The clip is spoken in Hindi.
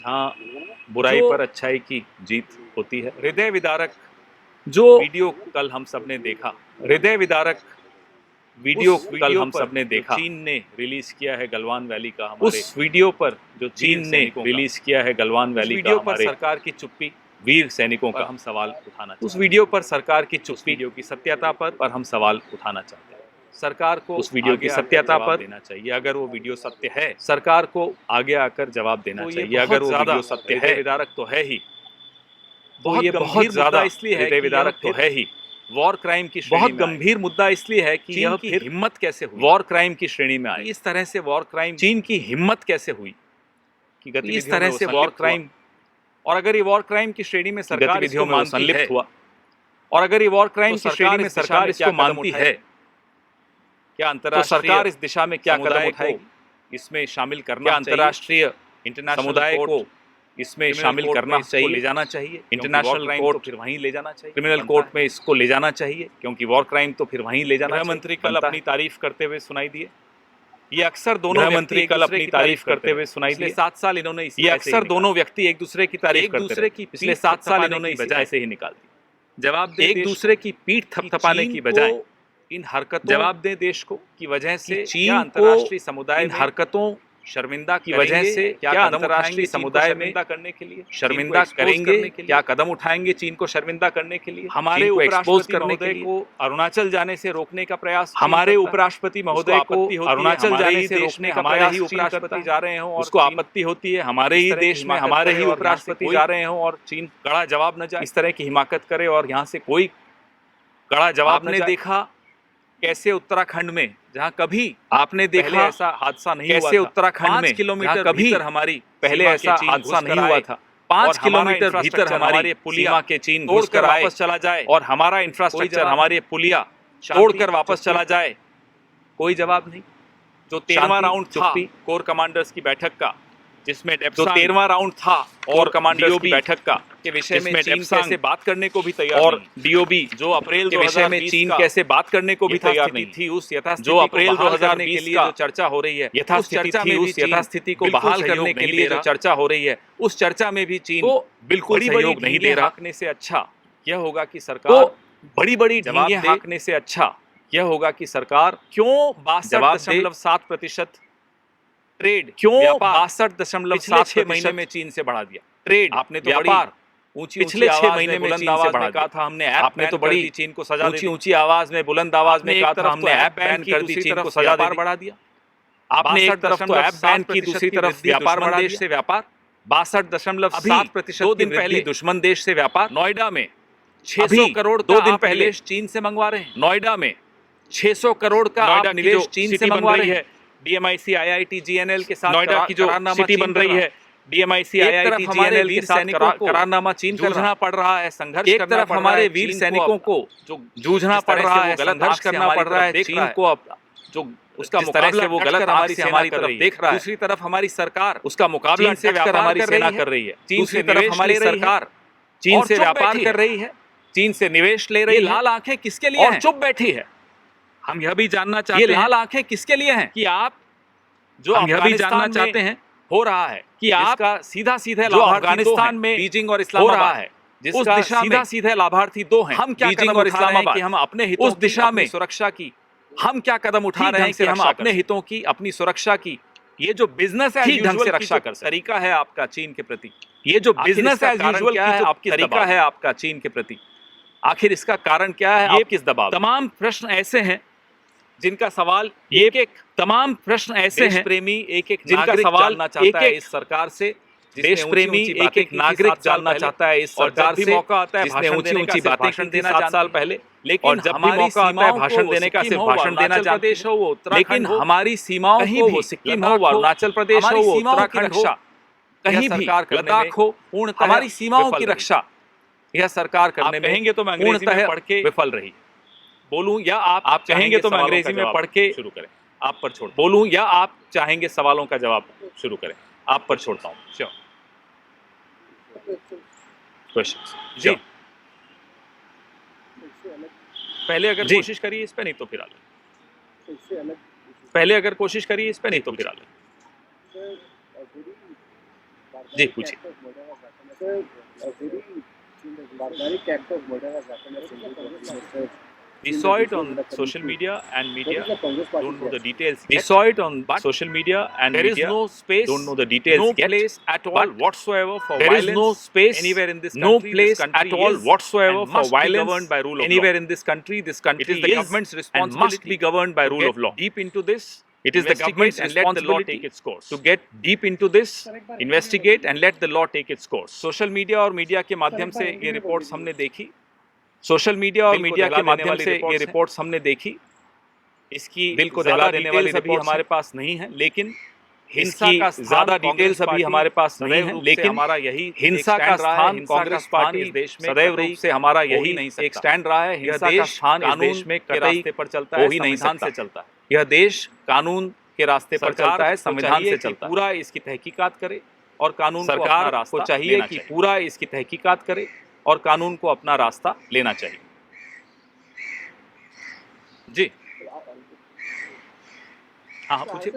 जहाँ बुराई पर अच्छाई की जीत होती है। हृदय विदारक जो वीडियो कल हम सब ने देखा, हृदय विदारक वीडियो कल हम सब ने देखा, चीन ने रिलीज किया है गलवान वैली का, हमारे उस वीडियो पर जो चीन ने रिलीज किया है गलवान वैली का, हमारे सरकार की चुप्पी, वीर सैनिकों का हम सवाल उठाना चाहते हैं। उस वीडियो पर सरकार की चुप्पी, वीडियो की सत्यता पर हम सवाल उठाना चाहते हैं। सरकार को उस वीडियो की सत्यता पर देना चाहिए। अगर वो वीडियो सत्य है, सरकार को आगे आकर जवाब देना चाहिए। अगर वो वीडियो सत्य है, विदारक तो है ही, बहुत ज्यादा इसलिए है, विदारक तो है ही, वॉर क्राइम की बहुत गंभीर मुद्दा इसलिए है कि यह फिर हिम्मत कैसे हुई वॉर क्राइम की श्रेणी में आए। इस तरह से वॉर क्राइम, चीन की हिम्मत कैसे हुई कि गतिविधियों इस तरह से वॉर क्राइम, और अगर ये वॉर क्राइम की श्रेणी में सरकार गतिविधियों में संलिप्त हुआ, और अगर ये वॉर क्राइम की श्रेणी में सरकार इसको मानती है, क्या अंतर्राष्ट्रीय सरकार इस दिशा में क्या कदम उठाएगी? इसमें शामिल करना, अंतर्राष्ट्रीय इंटरनेशनल समुदाय को इसमें शामिल करना चाहिए, ले जाना चाहिए। इंटरनेशनल कोर्ट फिर वहीं ले जाना चाहिए, क्रिमिनल कोर्ट में इसको ले जाना चाहिए, क्योंकि वॉर क्राइम तो फिर वहीं ले जाना चाहिए। मंत्री कल अपनी तारीफ करते हुए सुनाई दिए, ये अक्सर दोनों मंत्री कल अपनी तारीफ करते हुए सुनाई दिए। 7 साल इन्होंने ये अक्सर दोनों व्यक्ति एक दूसरे की तारीफ करते दूसरे की पिछले 7 साल इन्होंने इस वजह से ही निकाल दी। जवाब एक दूसरे की पीठ थपथपाने की बजाय इन हरकतों, जवाब दे देश को की वजह से चीन अंतर्राष्ट्रीय समुदाय इन हरकतों शर्मिंदा की वजह से क्या अंतर्राष्ट्रीय समुदाय में करने के लिए शर्मिंदा करेंगे, क्या कदम उठाएंगे चीन को शर्मिंदा करने के लिए? हमारे उपराष्ट्रपति महोदय को अरुणाचल जाने से रोकने का प्रयास, हमारे उपराष्ट्रपति महोदय को अरुणाचल जाने से रोकने का प्रयास, ही उपराष्ट्रपति जा रहे हों, उसको आपत्ति होती है हमारे ही देश में हमारे ही उपराष्ट्रपति जा रहे हों और चीन कड़ा जवाब न जाए, इस तरह की हिमाकत करे और यहाँ से कोई कड़ा जवाब न देखा। कैसे उत्तराखंड में, जहां कभी आपने देखा ऐसा हादसा नहीं हुआ था, कैसे उत्तराखंड में 5 किलोमीटर कभी हमारी पहले ऐसा हादसा नहीं हुआ था, 5 किलोमीटर भीतर हमारे पुलिया के चीन तोड़कर वापस चला जाए और हमारा इंफ्रास्ट्रक्चर हमारे पुलिया तोड़कर वापस चला जाए, कोई जवाब नहीं। जो 13वां राउंड था कोर कमांडर्स की बैठक का, जिसमें जो 13वां राउंड था और कमांडर्स की बैठक का के विषय में चीन कैसे बात करने को भी तैयार और डीओबी जो अप्रैल के विषय में चीन कैसे बात करने को भी तैयार नहीं थी, उस यथास्थिति जो अप्रैल 2020 के लिए जो चर्चा हो रही है, यथास्थिति को बहाल करने के लिए जो चर्चा हो रही है, उस चर्चा में भी चीन बिल्कुल सहयोग नहीं दे रहा। हाँकने से अच्छा यह होगा कि सरकार बड़ी बड़ी ढींगे हाँकने से अच्छा यह होगा कि सरकार क्यों 62.7% ट्रेड क्यों 62.7 महीने में चीन से बढ़ा दिया ट्रेड? आपने तो व्यापार पिछले 6 महीने में बुलंद आवाज में कहा था हमने, आपने तो बड़ी चीन को सजा ऊंची आवाज में बुलंद आवाज में कहा था हमने ऐप बैन कर दी, चीन को सजा बढ़ा दिया। आपने एक तरफ तो ऐप बैन की, दूसरी तरफ व्यापार बढ़ा देश से व्यापार 62.7%। 2 दिन पहले दुश्मन देश से व्यापार, नोएडा में 600 करोड़ 2 दिन पहले चीन से मंगवा रहे हैं, नोएडा में 600 करोड़ का निवेश चीन से मंगवा रही है। डीएमआईसी आईआईटी जीएनएल के साथ नोएडा की जो सिटी बन रही है, डीएमआईसी आईआईटी जीएनएल के साथ करारनामा चीन जूझना पड़ रहा है, संघर्ष एक तरफ हमारे वीर सैनिकों को जो जूझना पड़ रहा है, संघर्ष करना पड़ रहा है चीन को, अब जो उसका मुकाबला वो गलत हमारी हमारी तरफ देख रहा है, दूसरी तरफ हमारी सरकार उसका मुकाबला से व्यापार हमारी सेना कर रही है, दूसरी तरफ हमारी सरकार चीन से व्यापार कर रही है, चीन से निवेश ले रही है। लाल आंखें किसके लिए और चुप बैठी है? हम यह भी जानना चाहते हैं, ये लाल आंखें किसके लिए हैं? कि आप जो हम यह भी जानना चाहते हैं हो रहा है कि आपका सीधा सीधा जो अफगानिस्तान में बीजिंग और इस्लामाबाद हो रहा है, जिसका सीधा सीधा लाभार्थी 2 हैं, हम क्या कदम और इस्लामाबाद कि हम अपने हितों उस दिशा में सुरक्षा की हम क्या कदम उठा रहे हैं कि हम अपने हितों की अपनी सुरक्षा की, ये जो बिजनेस एज यूजुअल से रक्षा कर तरीका है आपका चीन के प्रति, ये जो बिजनेस एज यूजुअल क्या है आपकी तरीका है आपका चीन के प्रति, आखिर इसका कारण क्या है? ये किस दबाव? तमाम प्रश्न ऐसे हैं जिनका सवाल एक तमाम प्रश्न ऐसे हैं प्रेमी एक जिनका सवाल जानना चाहता है इस सरकार से, देश प्रेमी एक नागरिक जानना चाहता है इस सरकार से, मौका आता है जिसने ऊंची बातें देना 7 साल पहले, लेकिन जब भी मौका आता है भाषण देने का, सिर्फ भाषण देना चाहते हो वो उत्तराखंड, लेकिन हमारी सीमाओं को वो सिक्किम हो, अरुणाचल प्रदेश हो, वो उत्तराखंड हो, कहीं भी लद्दाख हो, पूर्णतः हमारी सीमाओं की रक्षा यह सरकार करने में कहेंगे तो मैं अंग्रेजी में पढ़ के विफल रही। बोलूं या आप कहेंगे तो मैं अंग्रेजी में पढ़ के शुरू करें, आप पर छोड़ बोलूं या आप चाहेंगे सवालों का जवाब शुरू करें, आप पर छोड़ता हूं। श्योर क्वेश्चंस जी, पहले अगर कोशिश करिए इस पे, नहीं तो फिर आगे, पहले अगर कोशिश करिए इस पे, नहीं तो फिर आगे। जी पूछिए। We saw it on social media and media don't know the details. We saw it on social media and there is media no space, don't know the details no yet. place at all But whatsoever for there is violence no space anywhere in this no country. place This country at all is whatsoever and for must be violence governed by rule of anywhere law. in this country. This It country is the government's and responsibility must be governed by to rule get of law. deep into this. It is the government's investigate and let the law responsibility take its course. to get deep into this, investigate and let the law take its course. Social media और मीडिया के माध्यम से ये रिपोर्ट्स हमने देखी, सोशल मीडिया और दिल को मीडिया दहला के देने माध्यम वाली से ये रिपोर्ट्स हैं। रिपोर्ट्स हमने देखी। इसकी दिल को ज़्यादा दहला देने वाली डिटेल्स अभी रिपोर्ट्स हमारे हैं। पास नहीं है, लेकिन हिंसा इसकी का स्थान ज़्यादा कांग्रेस डिटेल्स अभी पार्टी हमारे पास नहीं सदैव है, रूप से लेकिन हमारा यही हिंसा एक का स्टैंड रहा है, स्थान हिंसा कांग्रेस का स्थान पार्टी इस देश में सदैव कतई रूप से हमारा हो ही यही नहीं एक सकता। स्टैंड रहा है। यह हिंसा का देश स्थान इस कानून देश में के कतई रास्ते पर चलता हो है, ही नहीं संविधान सकता। से चलता है। यह देश कानून के रास्ते पर सरकार चलता है, को संविधान चाहिए से कि चलता है। पूरा इसकी तहकीकात करे और कानून को अपना सरकार को रास्ता चाहिए लेना कि चाहिए। पूरा इसकी तहकीकात करे और कानून को अपना रास्ता लेना चाहिए। जी हाँ, पूछिए।